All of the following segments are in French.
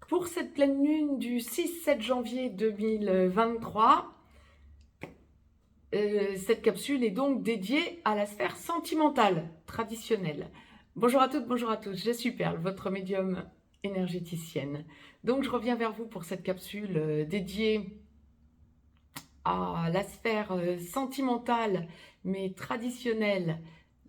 Pour cette pleine lune du 6-7 janvier 2023, cette capsule est donc dédiée à la sphère sentimentale traditionnelle. Bonjour à toutes, bonjour à tous, je suis Perle, votre médium énergéticienne. Donc je reviens vers vous pour cette capsule dédiée à la sphère sentimentale mais traditionnelle,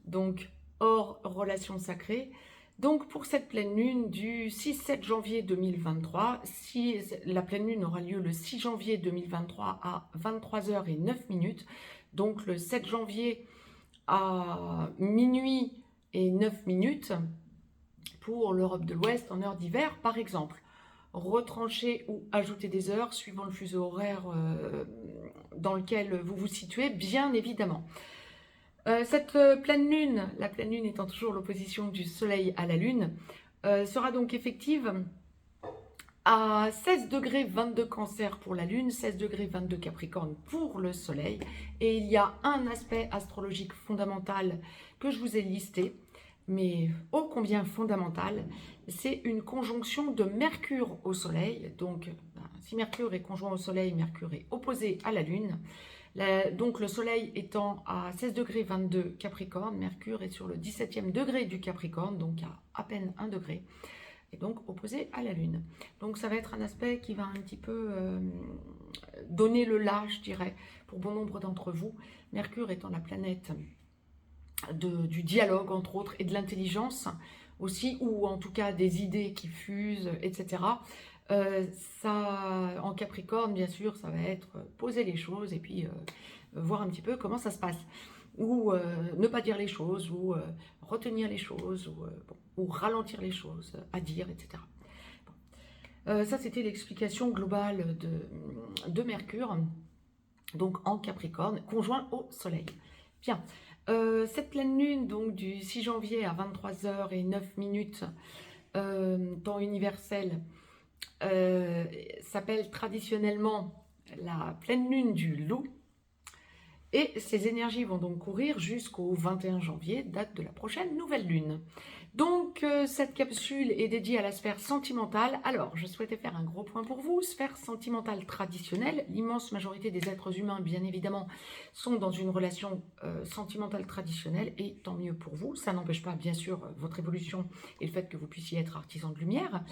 donc hors relation sacrée. Donc pour cette pleine lune du 6-7 janvier 2023, si la pleine lune aura lieu le 6 janvier 2023 à 23h09, donc le 7 janvier à minuit et 9 minutes pour l'Europe de l'Ouest en heure d'hiver par exemple. Retrancher ou ajouter des heures suivant le fuseau horaire dans lequel vous vous situez, bien évidemment. Cette pleine lune, la pleine lune étant toujours l'opposition du soleil à la lune, sera donc effective à 16 degrés 22 cancer pour la lune, 16 degrés 22 capricorne pour le soleil. Et il y a un aspect astrologique fondamental que je vous ai listé, mais ô combien fondamental, c'est une conjonction de Mercure au soleil. Donc si Mercure est conjoint au soleil, Mercure est opposé à la lune. Donc le soleil étant à 16 degrés 22 Capricorne, Mercure est sur le 17e degré du Capricorne, donc à peine 1 degré, et donc opposé à la lune. Donc ça va être un aspect qui va un petit peu donner le là, je dirais, pour bon nombre d'entre vous. Mercure étant la planète du dialogue, entre autres, et de l'intelligence aussi, ou en tout cas des idées qui fusent, etc. Ça, en Capricorne, bien sûr, ça va être poser les choses et puis voir un petit peu comment ça se passe. Ou ne pas dire les choses, ou retenir les choses, ou ralentir les choses à dire, etc. Bon. Ça, c'était l'explication globale de Mercure, donc en Capricorne, conjoint au Soleil. Bien, cette pleine lune, donc du 6 janvier à 23h09, temps universel, s'appelle traditionnellement la pleine lune du loup, et ces énergies vont donc courir jusqu'au 21 janvier, date de la prochaine nouvelle lune. Donc cette capsule est dédiée à la sphère sentimentale. Alors je souhaitais faire un gros point pour vous. Sphère sentimentale traditionnelle, l'immense majorité des êtres humains bien évidemment sont dans une relation sentimentale traditionnelle, et tant mieux pour vous. Ça n'empêche pas bien sûr votre évolution et le fait que vous puissiez être artisan de lumière.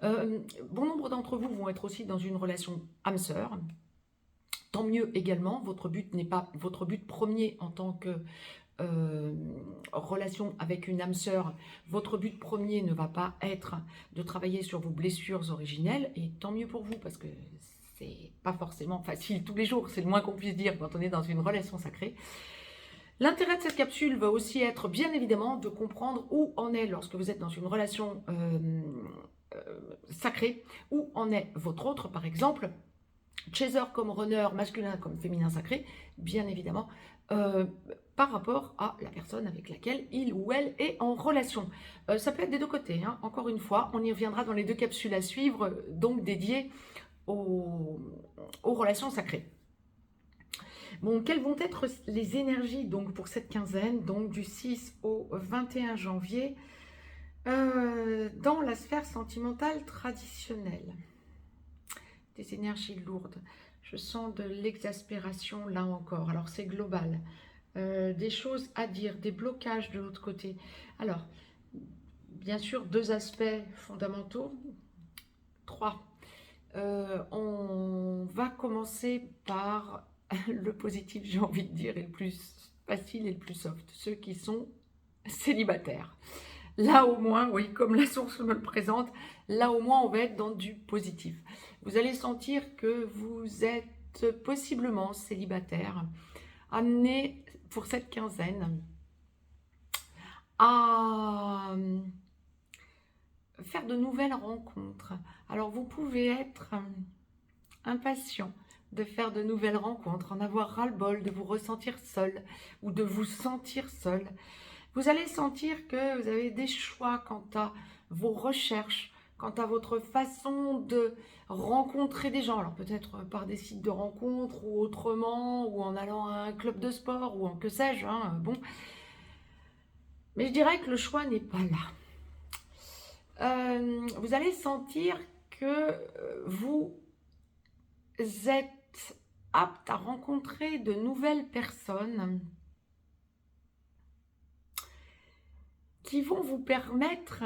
Bon nombre d'entre vous vont être aussi dans une relation âme-sœur. Tant mieux également, votre but n'est pas votre but premier en tant que relation avec une âme sœur. Votre but premier ne va pas être de travailler sur vos blessures originelles, et tant mieux pour vous, parce que c'est pas forcément facile tous les jours, c'est le moins qu'on puisse dire quand on est dans une relation sacrée. L'intérêt de cette capsule va aussi être bien évidemment de comprendre où en est, lorsque vous êtes dans une relation sacrée, où en est votre autre, par exemple, chaser comme runner, masculin comme féminin sacré, bien évidemment, par rapport à la personne avec laquelle il ou elle est en relation. Ça peut être des deux côtés, hein. Encore une fois, on y reviendra dans les deux capsules à suivre, donc dédiées aux relations sacrées. Bon, quelles vont être les énergies donc pour cette quinzaine, donc du 6 au 21 janvier, dans la sphère sentimentale traditionnelle? Des énergies lourdes. Je sens de l'exaspération là encore. Alors c'est global. Des choses à dire, des blocages de l'autre côté. Alors, bien sûr, deux aspects fondamentaux. Trois. On va commencer par le positif, j'ai envie de dire, et le plus facile et le plus soft. Ceux qui sont célibataires. Là au moins, oui, comme la source me le présente, là au moins on va être dans du positif. Vous allez sentir que vous êtes possiblement célibataire, amené pour cette quinzaine à faire de nouvelles rencontres. Alors vous pouvez être impatient de faire de nouvelles rencontres, en avoir ras-le-bol, de vous ressentir seul ou de vous sentir seul. Vous allez sentir que vous avez des choix quant à vos recherches, quant à votre façon de rencontrer des gens. Alors peut-être par des sites de rencontres ou autrement, ou en allant à un club de sport, ou en que sais-je, hein, bon. Mais je dirais que le choix n'est pas là. Vous allez sentir que vous êtes apte à rencontrer de nouvelles personnes qui vont vous permettre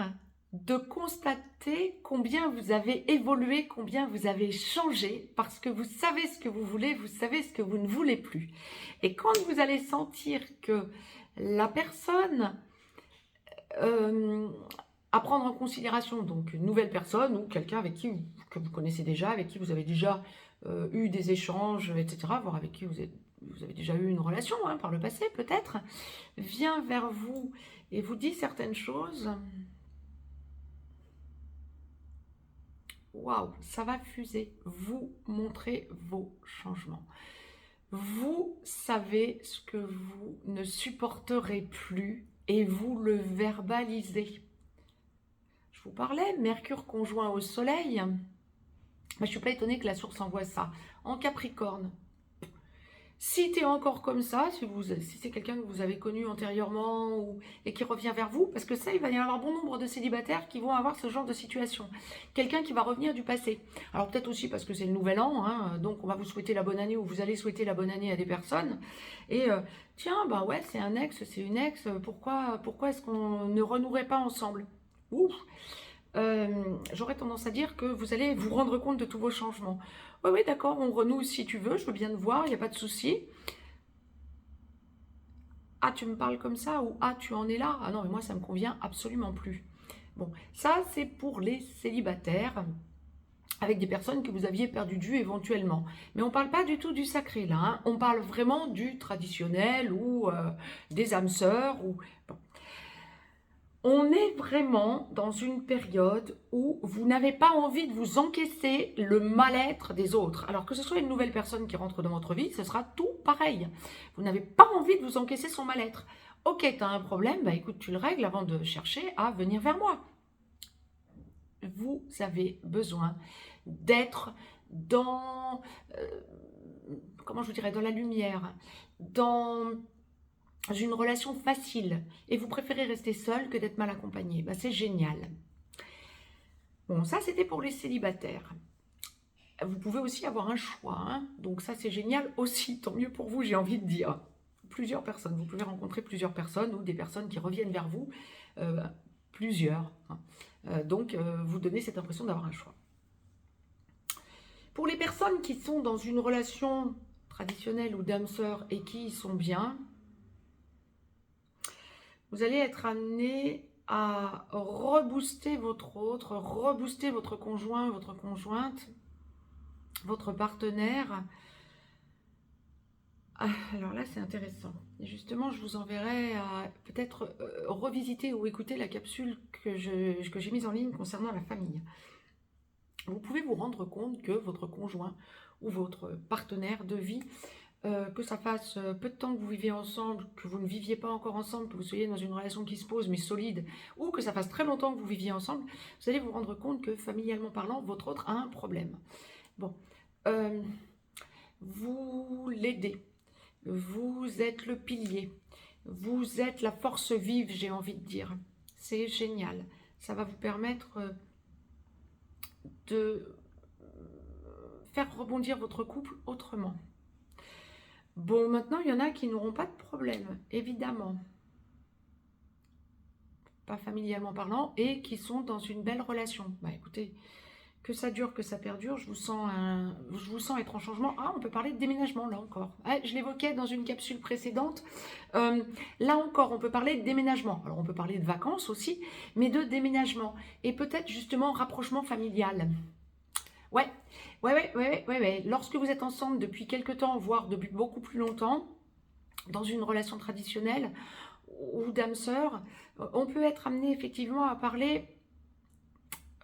de constater combien vous avez évolué, combien vous avez changé, parce que vous savez ce que vous voulez, vous savez ce que vous ne voulez plus. Et quand vous allez sentir que la personne à prendre en considération, donc une nouvelle personne ou quelqu'un avec qui que vous connaissez déjà, avec qui vous avez déjà eu des échanges, etc., voire avec qui vous avez déjà eu une relation par le passé peut-être, vient vers vous et vous dit certaines choses. Waouh, ça va fuser. Vous montrez vos changements. Vous savez ce que vous ne supporterez plus et vous le verbalisez. Je vous parlais, Mercure conjoint au Soleil. Je ne suis pas étonnée que la source envoie ça. En Capricorne. Si tu es encore comme ça, si c'est quelqu'un que vous avez connu antérieurement et qui revient vers vous, parce que ça, il va y avoir bon nombre de célibataires qui vont avoir ce genre de situation. Quelqu'un qui va revenir du passé. Alors peut-être aussi parce que c'est le nouvel an, donc on va vous souhaiter la bonne année ou vous allez souhaiter la bonne année à des personnes. Et tiens, bah ouais, c'est un ex, c'est une ex, pourquoi est-ce qu'on ne renouerait pas ensemble? Ouf. J'aurais tendance à dire que vous allez vous rendre compte de tous vos changements. Oui, oui, d'accord, on renoue si tu veux, je veux bien te voir, il n'y a pas de souci. Ah, tu me parles comme ça, ou ah, tu en es là. Ah non, mais moi, ça ne me convient absolument plus. Bon, ça, c'est pour les célibataires, avec des personnes que vous aviez perdu de vue éventuellement. Mais on ne parle pas du tout du sacré, là. On parle vraiment du traditionnel, ou des âmes sœurs, ou... Bon. On est vraiment dans une période où vous n'avez pas envie de vous encaisser le mal-être des autres. Alors que ce soit une nouvelle personne qui rentre dans votre vie, ce sera tout pareil. Vous n'avez pas envie de vous encaisser son mal-être. Ok, tu as un problème, bah écoute, tu le règles avant de chercher à venir vers moi. Vous avez besoin d'être dans, comment je vous dirais, dans la lumière, dans une relation facile et vous préférez rester seul que d'être mal accompagné. Ben, c'est génial. Bon, ça c'était pour les célibataires. Vous pouvez aussi avoir un choix, donc ça c'est génial aussi, tant mieux pour vous, j'ai envie de dire. Plusieurs personnes, vous pouvez rencontrer plusieurs personnes ou des personnes qui reviennent vers vous, plusieurs. Donc vous donnez cette impression d'avoir un choix. Pour les personnes qui sont dans une relation traditionnelle ou d'âme sœur et qui y sont bien, vous allez être amené à rebooster votre autre, rebooster votre conjoint, votre conjointe, votre partenaire. Alors là, c'est intéressant. Et justement, je vous enverrai à peut-être revisiter ou écouter la capsule que j'ai mise en ligne concernant la famille. Vous pouvez vous rendre compte que votre conjoint ou votre partenaire de vie, que ça fasse peu de temps que vous vivez ensemble, que vous ne viviez pas encore ensemble, que vous soyez dans une relation qui se pose mais solide, ou que ça fasse très longtemps que vous viviez ensemble, vous allez vous rendre compte que familialement parlant, votre autre a un problème. Bon, vous l'aidez, vous êtes le pilier, vous êtes la force vive, j'ai envie de dire. C'est génial, ça va vous permettre de faire rebondir votre couple autrement. Bon, maintenant, il y en a qui n'auront pas de problème, évidemment. Pas familialement parlant, et qui sont dans une belle relation. Bah écoutez, que ça dure, que ça perdure, je vous sens être en changement. Ah, on peut parler de déménagement, là encore. Ah, je l'évoquais dans une capsule précédente. Là encore, on peut parler de déménagement. Alors, on peut parler de vacances aussi, mais de déménagement. Et peut-être, justement, rapprochement familial. Ouais. Lorsque vous êtes ensemble depuis quelque temps, voire depuis beaucoup plus longtemps, dans une relation traditionnelle ou d'âme sœur, on peut être amené effectivement à parler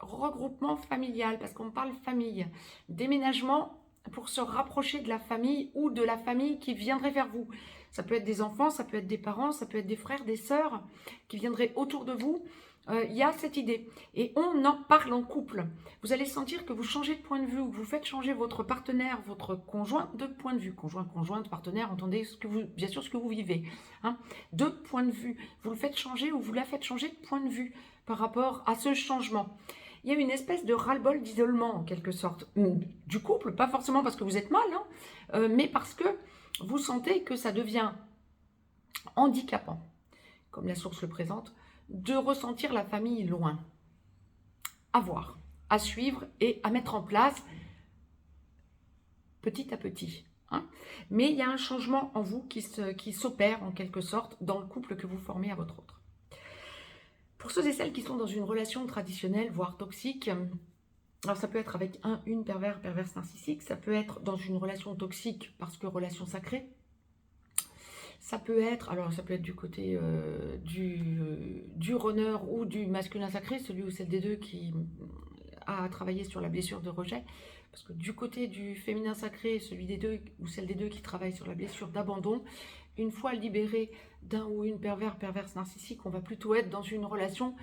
regroupement familial, parce qu'on parle famille, déménagement pour se rapprocher de la famille ou de la famille qui viendrait vers vous. Ça peut être des enfants, ça peut être des parents, ça peut être des frères, des sœurs qui viendraient autour de vous. Il y a cette idée et on en parle en couple. Vous allez sentir que vous changez de point de vue ou que vous faites changer votre partenaire, votre conjoint de point de vue. Conjoint, conjointe, partenaire, entendez bien sûr ce que vous vivez. De point de vue. Vous le faites changer ou vous la faites changer de point de vue par rapport à ce changement. il y a une espèce de ras-le-bol d'isolement en quelque sorte, du couple, pas forcément parce que vous êtes mal, hein, mais parce que vous sentez que ça devient handicapant, comme la source le présente, de ressentir la famille loin. À voir, à suivre et à mettre en place petit à petit. Hein. Mais il y a un changement en vous qui s'opère en quelque sorte dans le couple que vous formez à votre autre. Pour ceux et celles qui sont dans une relation traditionnelle, voire toxique, alors ça peut être avec une perverse narcissique, ça peut être dans une relation toxique parce que relation sacrée, ça peut être du côté du runner ou du masculin sacré, celui ou celle des deux qui a travaillé sur la blessure de rejet, parce que du côté du féminin sacré, celui des deux ou celle des deux qui travaille sur la blessure d'abandon, une fois libéré d'un ou une perverse narcissique, on va plutôt être dans une relation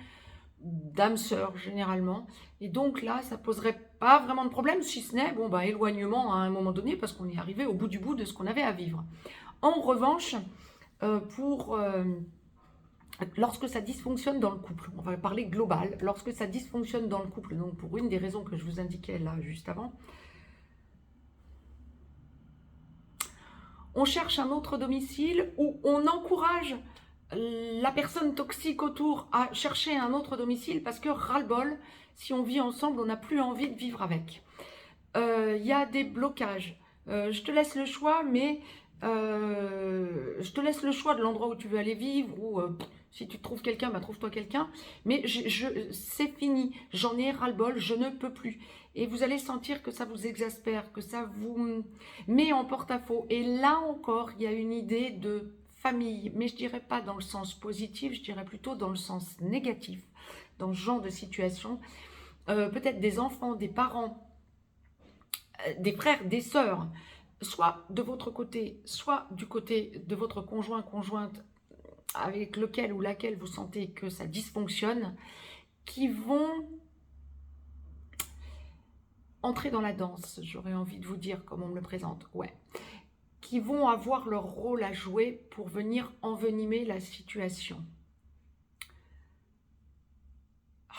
d'âme sœur généralement, et donc là ça poserait pas vraiment de problème, si ce n'est éloignement à un moment donné, parce qu'on est arrivé au bout du bout de ce qu'on avait à vivre. En revanche, lorsque ça dysfonctionne dans le couple, on va parler global, lorsque ça dysfonctionne dans le couple, donc pour une des raisons que je vous indiquais là juste avant, on cherche un autre domicile ou on encourage la personne toxique autour à chercher un autre domicile parce que ras-le-bol, si on vit ensemble, on n'a plus envie de vivre avec. Il y a des blocages. Je te laisse le choix, mais je te laisse le choix de l'endroit où tu veux aller vivre, ou si tu trouves quelqu'un, trouve-toi quelqu'un, mais c'est fini, j'en ai ras-le-bol, je ne peux plus. Et vous allez sentir que ça vous exaspère, que ça vous met en porte-à-faux. Et là encore, il y a une idée de famille, mais je dirais pas dans le sens positif, je dirais plutôt dans le sens négatif, dans ce genre de situation. Peut-être des enfants, des parents, des frères, des sœurs, soit de votre côté, soit du côté de votre conjoint, conjointe, avec lequel ou laquelle vous sentez que ça dysfonctionne, qui vont entrer dans la danse, j'aurais envie de vous dire, comme on me le présente, ouais, qui vont avoir leur rôle à jouer pour venir envenimer la situation.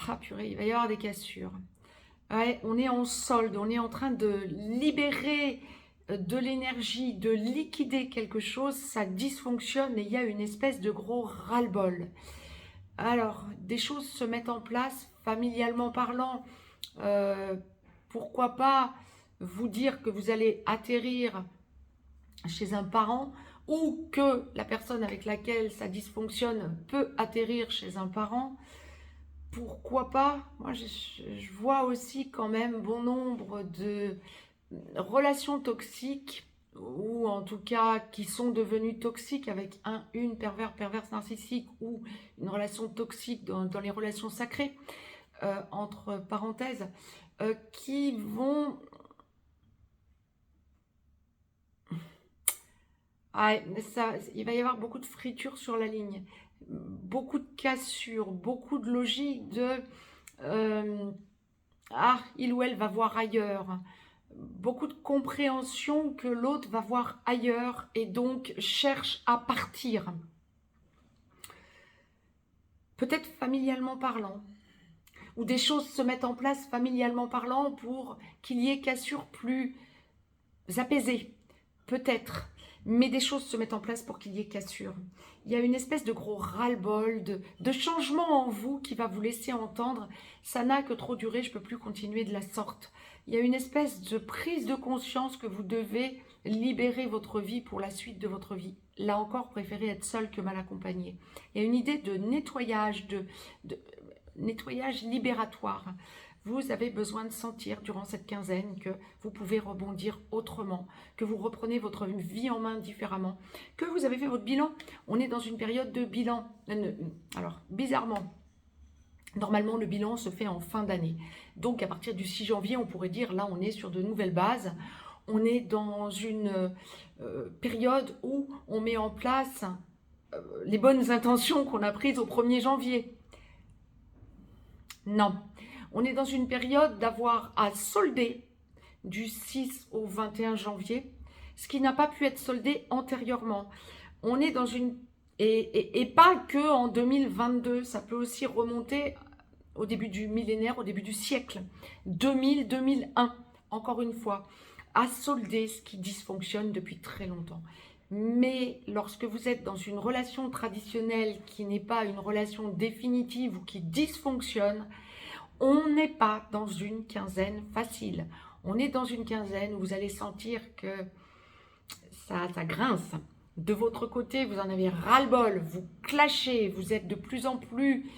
Ah purée, il va y avoir des cassures. Ouais, on est en solde, on est en train de libérer de l'énergie, de liquider quelque chose, ça dysfonctionne et il y a une espèce de gros ras-le-bol. Alors, des choses se mettent en place, familialement parlant, pourquoi pas vous dire que vous allez atterrir chez un parent ou que la personne avec laquelle ça dysfonctionne peut atterrir chez un parent. Pourquoi pas? Moi, je vois aussi quand même bon nombre de relations toxiques, ou en tout cas qui sont devenues toxiques avec une perverse narcissique, ou une relation toxique dans les relations sacrées, entre parenthèses, qui vont... il va y avoir beaucoup de friture sur la ligne, beaucoup de cassures, beaucoup de logique de il ou elle va voir ailleurs, beaucoup de compréhension que l'autre va voir ailleurs et donc cherche à partir. Peut-être familialement parlant, ou des choses se mettent en place familialement parlant pour qu'il y ait cassure plus apaisée, peut-être. Mais des choses se mettent en place pour qu'il y ait cassure. Il y a une espèce de gros ras-le-bol, de changement en vous qui va vous laisser entendre « ça n'a que trop duré, je ne peux plus continuer de la sorte ». Il y a une espèce de prise de conscience que vous devez libérer votre vie pour la suite de votre vie. Là encore, préférez être seul que mal accompagné. Il y a une idée de nettoyage, de nettoyage libératoire. Vous avez besoin de sentir durant cette quinzaine que vous pouvez rebondir autrement, que vous reprenez votre vie en main différemment, que vous avez fait votre bilan. On est dans une période de bilan. Alors, bizarrement, normalement, le bilan se fait en fin d'année. Donc, à partir du 6 janvier, on pourrait dire, là, on est sur de nouvelles bases. On est dans une période où on met en place les bonnes intentions qu'on a prises au 1er janvier. Non. On est dans une période d'avoir à solder du 6 au 21 janvier, ce qui n'a pas pu être soldé antérieurement. On est dans une... Et pas que en 2022, ça peut aussi remonter au début du millénaire, au début du siècle, 2000-2001, encore une fois, à solder ce qui dysfonctionne depuis très longtemps. Mais lorsque vous êtes dans une relation traditionnelle qui n'est pas une relation définitive ou qui dysfonctionne, on n'est pas dans une quinzaine facile. On est dans une quinzaine où vous allez sentir que ça grince. De votre côté, vous en avez ras-le-bol, vous clashez, vous êtes de plus en plus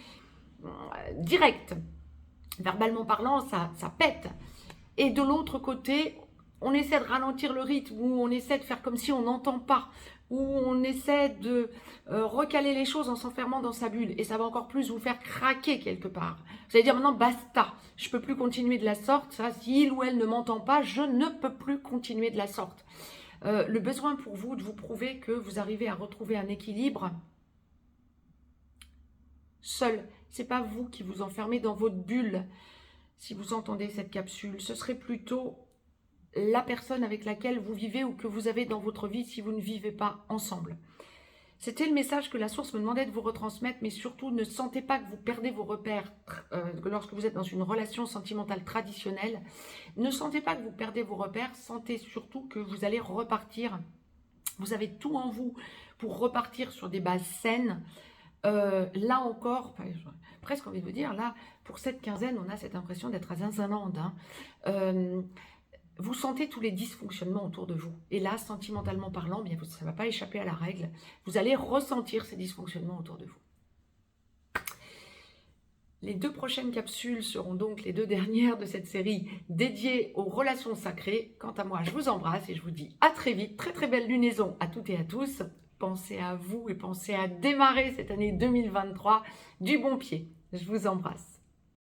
direct. Verbalement parlant, ça pète. Et de l'autre côté, on essaie de ralentir le rythme, ou on essaie de faire comme si on n'entend pas, ou on essaie de recaler les choses en s'enfermant dans sa bulle. Et ça va encore plus vous faire craquer quelque part. Vous allez dire maintenant, basta, je ne peux plus continuer de la sorte. Ça, si il ou elle ne m'entend pas, je ne peux plus continuer de la sorte. Le besoin pour vous de vous prouver que vous arrivez à retrouver un équilibre seul. Ce n'est pas vous qui vous enfermez dans votre bulle. Si vous entendez cette capsule, ce serait plutôt la personne avec laquelle vous vivez ou que vous avez dans votre vie si vous ne vivez pas ensemble. C'était le message que la source me demandait de vous retransmettre, mais surtout ne sentez pas que vous perdez vos repères lorsque vous êtes dans une relation sentimentale traditionnelle. Ne sentez pas que vous perdez vos repères, sentez surtout que vous allez repartir. Vous avez tout en vous pour repartir sur des bases saines. Là encore, j'ai presque envie de vous dire, là, pour cette quinzaine, on a cette impression d'être à Zinzinland. Vous sentez tous les dysfonctionnements autour de vous. Et là, sentimentalement parlant, bien, ça ne va pas échapper à la règle. Vous allez ressentir ces dysfonctionnements autour de vous. Les 2 prochaines capsules seront donc les 2 dernières de cette série dédiée aux relations sacrées. Quant à moi, je vous embrasse et je vous dis à très vite. Très très belle lunaison à toutes et à tous. Pensez à vous et pensez à démarrer cette année 2023 du bon pied. Je vous embrasse.